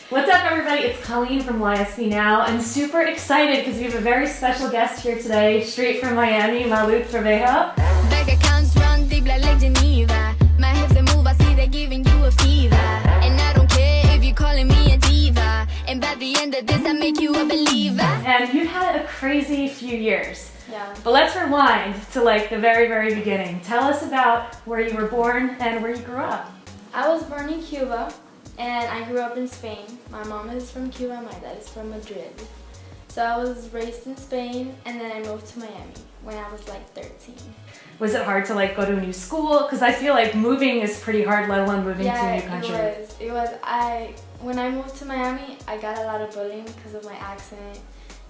What's up, everybody? It's Colleen from YSB Now. I'm super excited because we have a very special guest here today, straight from Miami, Malou Trevejo. Bank accounts run deep like Lake Geneva. My hips they move, I see they're giving you a fever. And I don't care if you're calling me a diva. And by the end of this, I make you a believer. And you've had a crazy few years. Yeah. But let's rewind to like the very, very beginning. Tell us about where you were born and where you grew up. I was born in Cuba and I grew up in Spain. My mom is from Cuba, my dad is from Madrid. So I was raised in Spain and then I moved to Miami when I was like 13. Was it hard to like go to a new school? Because I feel like moving is pretty hard, let alone moving to a new country. It was. When I moved to Miami, I got a lot of bullying because of my accent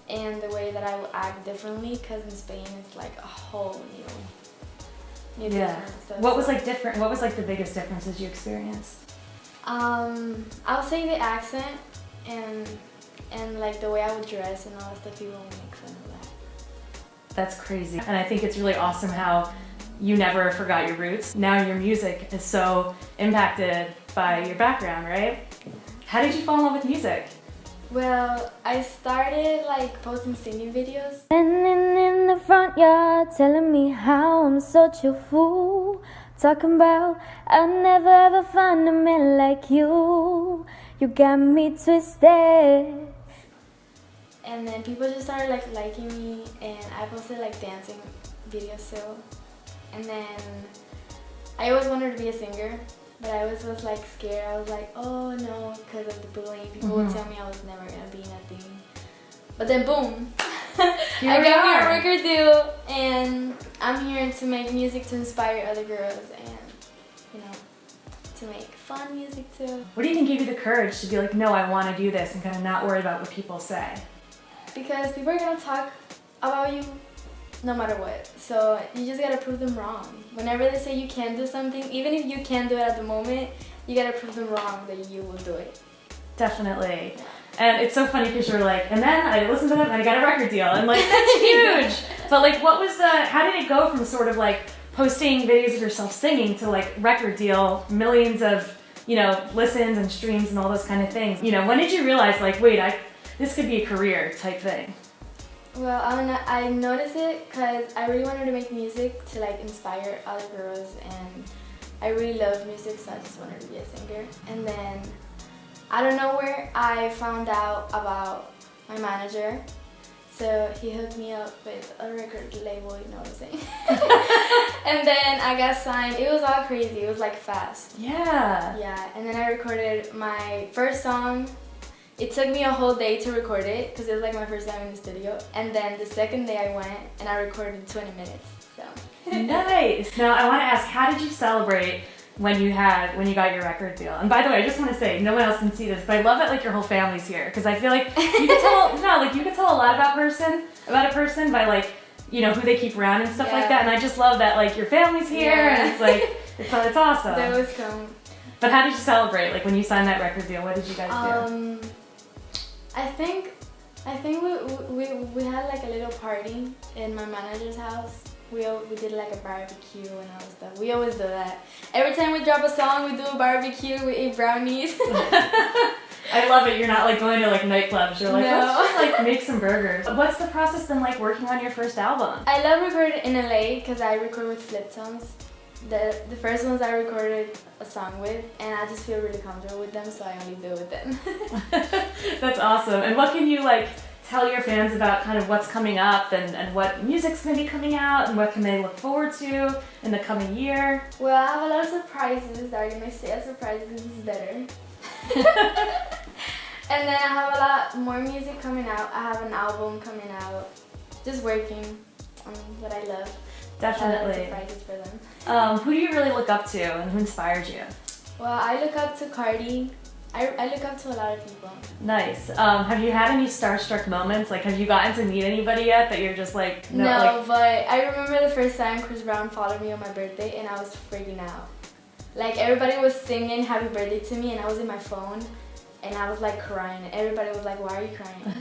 and the way that I would act differently, because in Spain it's like a whole new different stuff. What was like different? What was like the biggest differences you experienced? I'll say the accent and like the way I would dress and all that stuff. People would make fun of that. That's crazy. And I think it's really awesome how you never forgot your roots. Now your music is so impacted by your background, right? How did you fall in love with music? Well, I started like posting singing videos. Standing in the front yard, telling me how I'm such a fool. Talking about I'll never ever find a man like you. You got me twisted. And then people just started like liking me, and I posted like dancing videos too. And then I always wanted to be a singer, but I was like scared. I was like, oh no, because of the bullying. People would tell me I was never gonna be nothing. But then boom, I got me a record deal, and I'm here to make music to inspire other girls and, you know, to make fun music too. What do you think gave you the courage to be like, no, I want to do this and kind of not worry about what people say? Because people are gonna talk about you no matter what. So you just gotta prove them wrong. Whenever they say you can't do something, even if you can't do it at the moment, you gotta prove them wrong that you will do it. Definitely. And it's so funny because you're like, and then I listened to them and I got a record deal. And like, that's huge. But like, what was how did it go from sort of like posting videos of yourself singing to like record deal, millions of, you know, listens and streams and all those kind of things? You know, when did you realize like, wait, this could be a career type thing? Well, I noticed it because I really wanted to make music to like inspire other girls, and I really love music, so I just wanted to be a singer. And then out of nowhere, I found out about my manager, so he hooked me up with a record label, you know what I'm saying? And then I got signed. It was all crazy. It was like fast. Yeah. Yeah, and then I recorded my first song. It took me a whole day to record it because it was like my first time in the studio. And then the second day I went and I recorded 20 minutes. So Nice. Now I want to ask, how did you celebrate when you got your record deal? And by the way, I just want to say, no one else can see this, but I love that like your whole family's here, because I feel like you can tell a lot about a person by like, you know, who they keep around and stuff like that. And I just love that like your family's here and it's like it's awesome. that was cool. But how did you celebrate? Like when you signed that record deal, what did you guys do? I think we had like a little party in my manager's house. We did like a barbecue and all that stuff. We always do that. Every time we drop a song, we do a barbecue. We eat brownies. I love it. You're not like going to like nightclubs. You're like, No. let's just like make some burgers. What's the process been like working on your first album? I love recording in LA because I record with Fliptones. The first ones I recorded a song with, and I just feel really comfortable with them, so I only do it with them. That's awesome. And what can you like tell your fans about kind of what's coming up and what music's going to be coming out and what can they look forward to in the coming year? Well, I have a lot of surprises that are going to stay as surprises. This is better. And then I have a lot more music coming out. I have an album coming out. Just working on what I love. Definitely. Surprises for them. Who do you really look up to and who inspires you? Well, I look up to Cardi. I look up to a lot of people. Nice. Have you had any starstruck moments? Like, have you gotten to meet anybody yet that you're just like, No, but I remember the first time Chris Brown followed me on my birthday and I was freaking out. Like, everybody was singing happy birthday to me and I was in my phone and I was like crying. And everybody was like, why are you crying?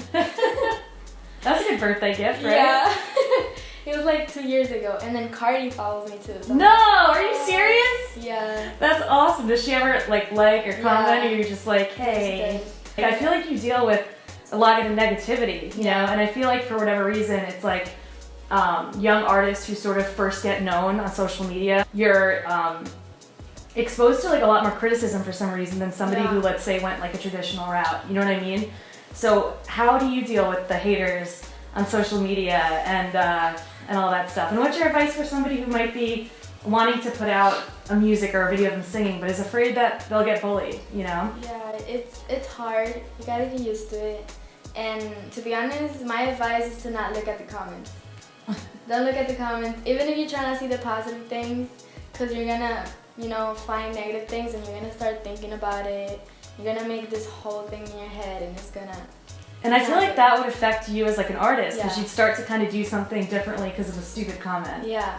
That's a good birthday gift, right? Yeah. It was like 2 years ago, and then Cardi follows me too. So No, are you serious? Yeah. That's awesome. Does she ever like or comment, or you're just like, hey? Like, I feel like you deal with a lot of the negativity, you know, and I feel like for whatever reason, it's like young artists who sort of first get known on social media, you're exposed to like a lot more criticism for some reason than somebody who, let's say, went like a traditional route. You know what I mean? So how do you deal with the haters on social media and all that stuff? And what's your advice for somebody who might be wanting to put out a music or a video of them singing, but is afraid that they'll get bullied, you know? Yeah, it's hard. You gotta get used to it. And to be honest, my advice is to not look at the comments. Don't look at the comments, even if you're trying to see the positive things, because you're gonna, you know, find negative things and you're gonna start thinking about it. You're gonna make this whole thing in your head, and it's gonna. And I feel like that would affect you as like an artist, because Yeah. you'd start to kind of do something differently because of a stupid comment. Yeah.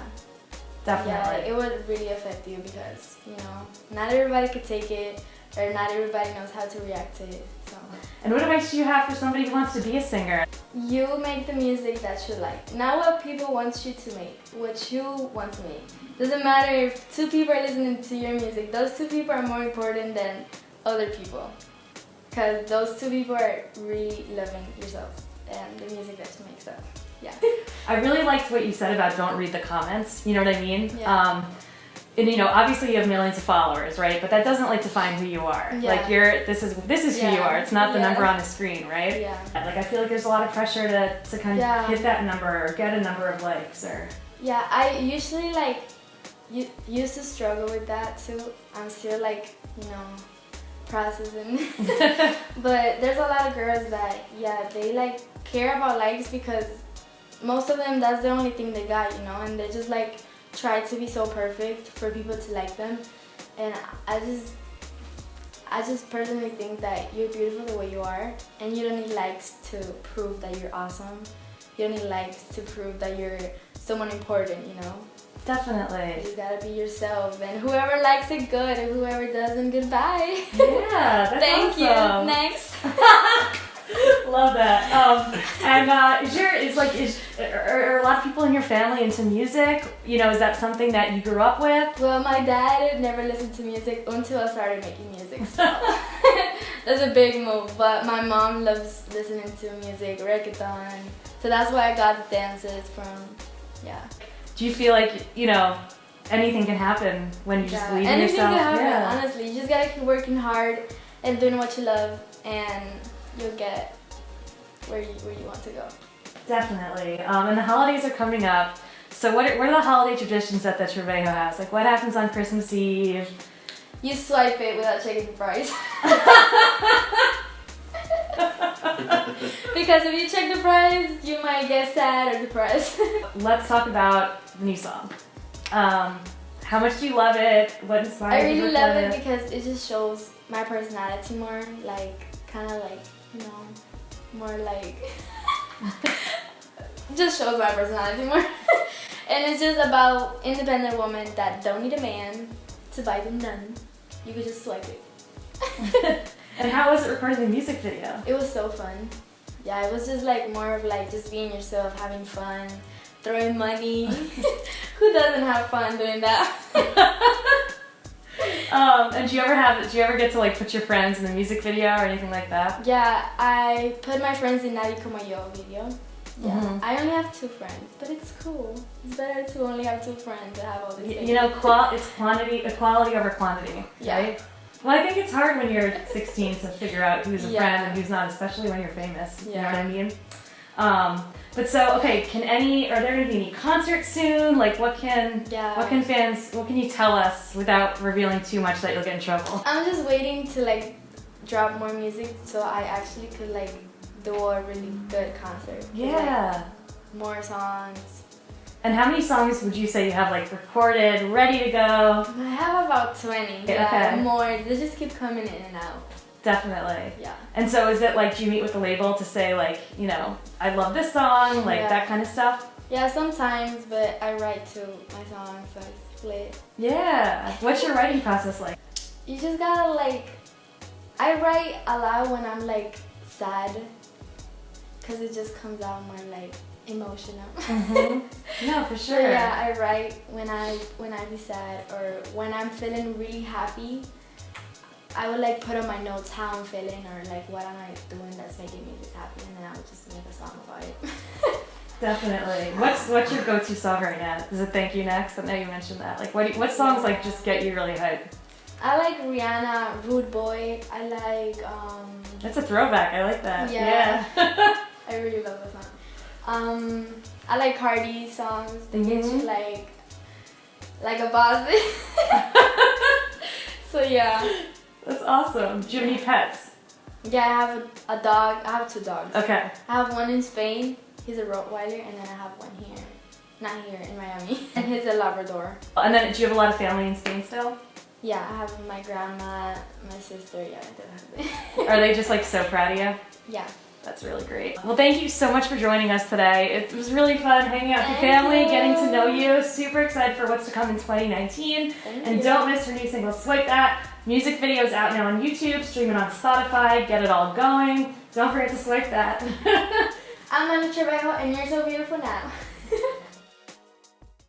Definitely. Yeah, it would really affect you because, you know, not everybody could take it, or not everybody knows how to react to it. So And what advice do you have for somebody who wants to be a singer? you make the music that you like, not what people want you to make, what you want to make. Doesn't matter if 2 people are listening to your music, those 2 people are more important than other people. Because those 2 people are really loving yourself and the music that you make, so yeah. I really liked what you said about don't read the comments, you know what I mean? Yeah. And you know, obviously you have millions of followers, right? But that doesn't like define who you are. Yeah. Like this is who you are. It's not the Yeah. number on the screen, right? Yeah. Like I feel like there's a lot of pressure to kind of Yeah. hit that number or get a number of likes or Yeah, I usually like used to struggle with that too. I'm still like, you know, processing. But there's a lot of girls that, yeah, they like care about likes because most of them, that's the only thing they got, you know, and they just like try to be so perfect for people to like them. And I just personally think that you're beautiful the way you are, and you don't need likes to prove that you're awesome. You don't need likes to prove that you're someone important, you know. You definitely. just gotta be yourself, and whoever likes it, good, and whoever doesn't, goodbye. Yeah, that's Thank awesome. you. Next. Love that. And are a lot of people in your family into music? You know, is that something that you grew up with? Well, my dad never listened to music until I started making music, so that's a big move. But my mom loves listening to music, reggaeton, so that's why I got the dances from, yeah. Do you feel like, you know, anything can happen when you just believe in Anything yourself? can happen, Yeah. honestly. You just gotta keep working hard and doing what you love, and you'll get where you want to go. Definitely. And the holidays are coming up. So what are the holiday traditions that the Trevejo has? Like what happens on Christmas Eve? You swipe it without checking the price. Because if you check the price, you might get sad or depressed. Let's talk about the new song. How much do you love it? What inspired I you really to love record it because it just shows my personality more, like, kind of like, you know, more like, just shows my personality more. And it's just about independent women that don't need a man to buy them done. You could just swipe it. And how was it recording the music video? It was so fun. Yeah, it was just like more of like just being yourself, having fun, throwing money. Who doesn't have fun doing that? And do you ever get to like put your friends in the music video or anything like that? Yeah, I put my friends in Nadie Como Yo video. Yeah, Mhm. I only have 2 friends, but it's cool. It's better to only have 2 friends than have all these. You know, it's equality over quantity, Yeah. right? Well, I think it's hard when you're 16 to figure out who's a Yeah. friend and who's not, especially when you're famous. You know Yeah. what I mean? But so, okay, are there going to be any concerts soon? Like, what can you tell us without revealing too much that you'll get in trouble? I'm just waiting to like drop more music so I actually could like do a really good concert. with, Yeah. like, more songs. And how many songs would you say you have like recorded, ready to go? I have about 20. Yeah, Okay. more. They just keep coming in and out. Definitely. Yeah. And so is it like, do you meet with the label to say like, you know, I love this song, like Yeah. that kind of stuff? Yeah, sometimes, but I write to my songs, so I split. Yeah. What's your writing process like? You just gotta like, I write a lot when I'm like sad, cause it just comes out more like emotional. No, for So sure. yeah, I write when I be sad or when I'm feeling really happy. I would like put on my notes how I'm feeling or like what am I doing that's making me this happy, and then I would just make a song about it. Definitely. What's your go-to song right now? Is it Thank You Next? I know you mentioned that. Like, what songs like just get you really hyped? I like Rihanna, Rude Boy. I like That's a throwback. I like that. Yeah. Yeah. I really love that song. I like Cardi songs. They get you like a boss bitch. So yeah. That's awesome. Do you have any pets? Yeah, I have a dog. I have 2 dogs. Okay. I have one in Spain. He's a Rottweiler, and then I have one here. Not here, in Miami. And he's a Labrador. And then, do you have a lot of family in Spain still? Yeah, I have my grandma, my sister. Yeah, definitely. Are they just like so proud of you? Yeah. That's really great. Well, thank you so much for joining us today. It was really fun hanging out with the Thank family, you. getting to know you. Super excited for what's to come in 2019. Thank And you. don't miss her new single, Swipe That. Music videos out now on YouTube, streaming on Spotify. Get it all going. Don't forget to swipe that. I'm Ana Trevejo, and you're so beautiful now.